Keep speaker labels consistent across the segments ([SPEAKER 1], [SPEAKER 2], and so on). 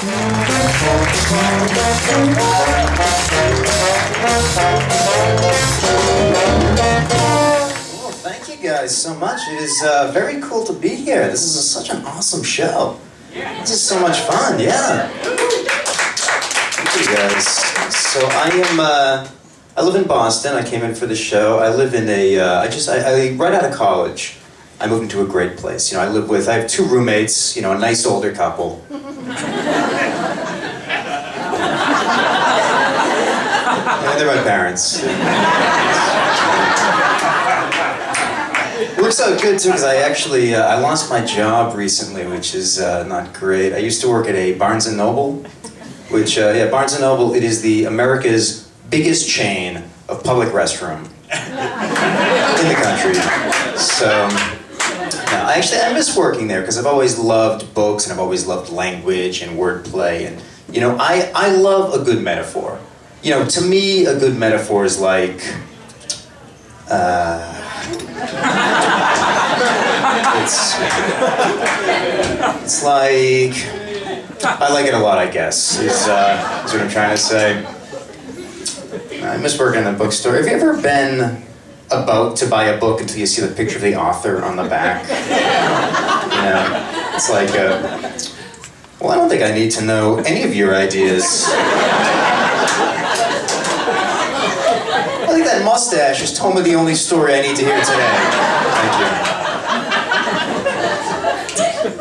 [SPEAKER 1] Well, thank you guys so much. It is very cool to be here. This is such an awesome show. This is so much fun, yeah. Thank you guys. So I live in Boston. I came in for the show. I live in right out of college, I moved into a great place. You know, I have two roommates, you know, a nice older couple. Yeah, they're my parents. It works out good too, because I lost my job recently, which is not great. I used to work at a Barnes & Noble, which, Barnes & Noble, it is America's biggest chain of public restroom in the country. So, I miss working there, because I've always loved books, and I've always loved language and wordplay, and, you know, I love a good metaphor. You know, to me, a good metaphor is like, it's like, I like it a lot, I guess, is what I'm trying to say. I miss working in the bookstore. Have you ever been about to buy a book until you see the picture of the author on the back? You know, it's like, well, I don't think I need to know any of your ideas. I think that mustache has told me the only story I need to hear today. Thank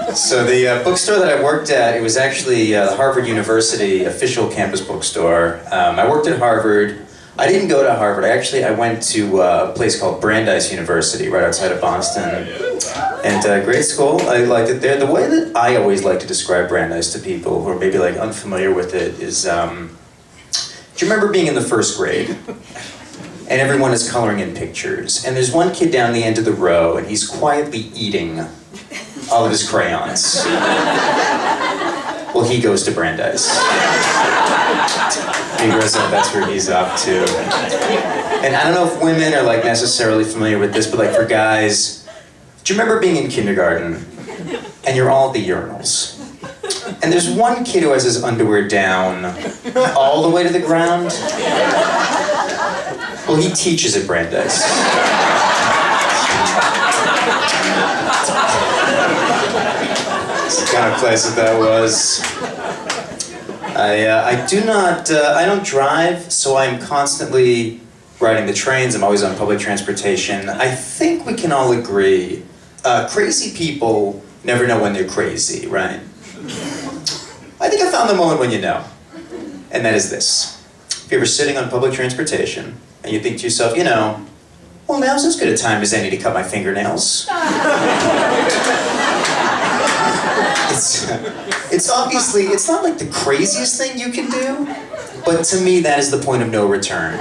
[SPEAKER 1] you. So the bookstore that I worked at, it was actually the Harvard University official campus bookstore. I worked at Harvard. I didn't go to Harvard. I went to a place called Brandeis University right outside of Boston. And great school. I liked it there. The way that I always like to describe Brandeis to people who are maybe like unfamiliar with it is, do you remember being in the first grade? And everyone is coloring in pictures. And there's one kid down the end of the row, and he's quietly eating all of his crayons. Well, he goes to Brandeis. He goes up, that's where he's up to. And I don't know if women are like necessarily familiar with this, but like for guys, do you remember being in kindergarten and you're all at the urinals? And there's one kid who has his underwear down all the way to the ground? Well, he teaches at Brandeis. It's the kind of place that was. I don't drive, so I'm constantly riding the trains. I'm always on public transportation. I think we can all agree, crazy people never know when they're crazy, right? I think I found the moment when you know, and that is this. If you're ever sitting on public transportation, and you think to yourself, you know, well, now's as good a time as any to cut my fingernails. It's obviously, it's not like the craziest thing you can do, but to me, that is the point of no return.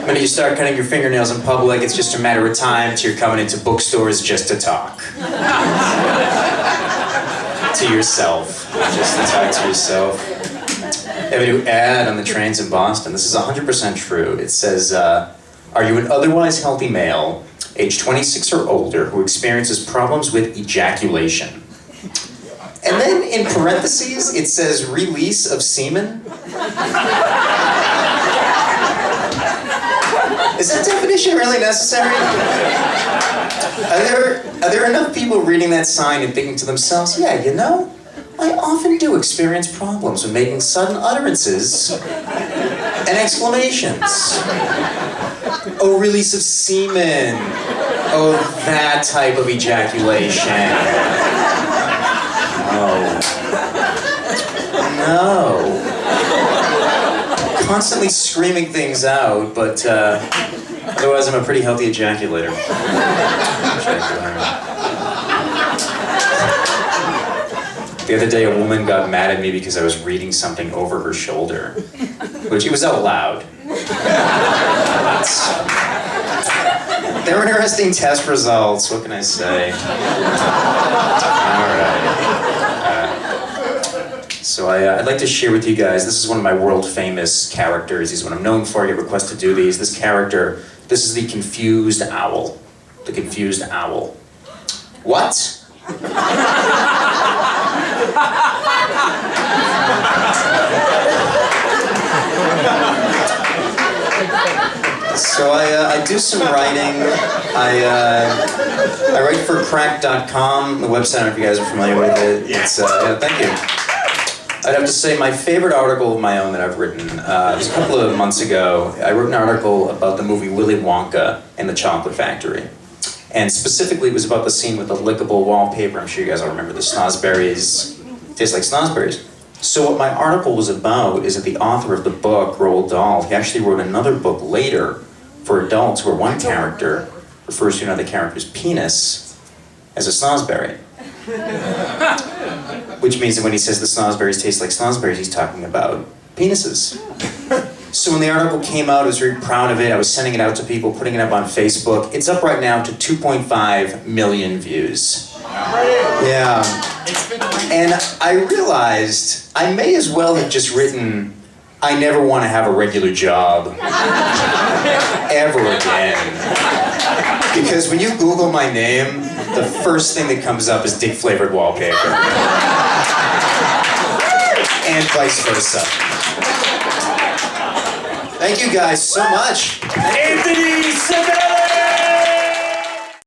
[SPEAKER 1] When you start cutting your fingernails in public, it's just a matter of time till you're coming into bookstores just to talk. To yourself. Just to talk to yourself. They have a new ad on the trains in Boston. This is 100% true. It says, are you an otherwise healthy male, age 26 or older, who experiences problems with ejaculation? And then in parentheses, it says release of semen. Is that definition really necessary? Are there enough people reading that sign and thinking to themselves, yeah, you know, I often do experience problems with making sudden utterances and exclamations. Oh, release of semen. Oh, that type of ejaculation. No. Constantly screaming things out, but otherwise I'm a pretty healthy ejaculator. The other day a woman got mad at me because I was reading something over her shoulder, which it was out loud. They were interesting test results, what can I say? Alright. So I'd like to share with you guys, this is one of my world famous characters. He's what I'm known for. I get requests to do these. This character, this is the confused owl. The confused owl. What? So I do some writing. I write for crack.com, the website. I don't know if you guys are familiar with it. It's, yeah, thank you. I'd have to say my favorite article of my own that I've written, it was a couple of months ago. I wrote an article about the movie Willy Wonka and the Chocolate Factory. And specifically it was about the scene with the lickable wallpaper. I'm sure you guys all remember the snozberries. Tastes like snozberries. So what my article was about is that the author of the book, Roald Dahl, he actually wrote another book later for adults where one character refers to another character's penis as a snozberry. Which means that when he says the snozberries taste like snozberries, he's talking about penises. So when the article came out, I was very proud of it. I was sending it out to people, putting it up on Facebook. It's up right now to 2.5 million views. Yeah. And I realized I may as well have just written, I never want to have a regular job ever again. Because when you Google my name, the first thing that comes up is dick-flavored wallpaper. And vice versa. Thank you guys so much.
[SPEAKER 2] Anthony Scibelli!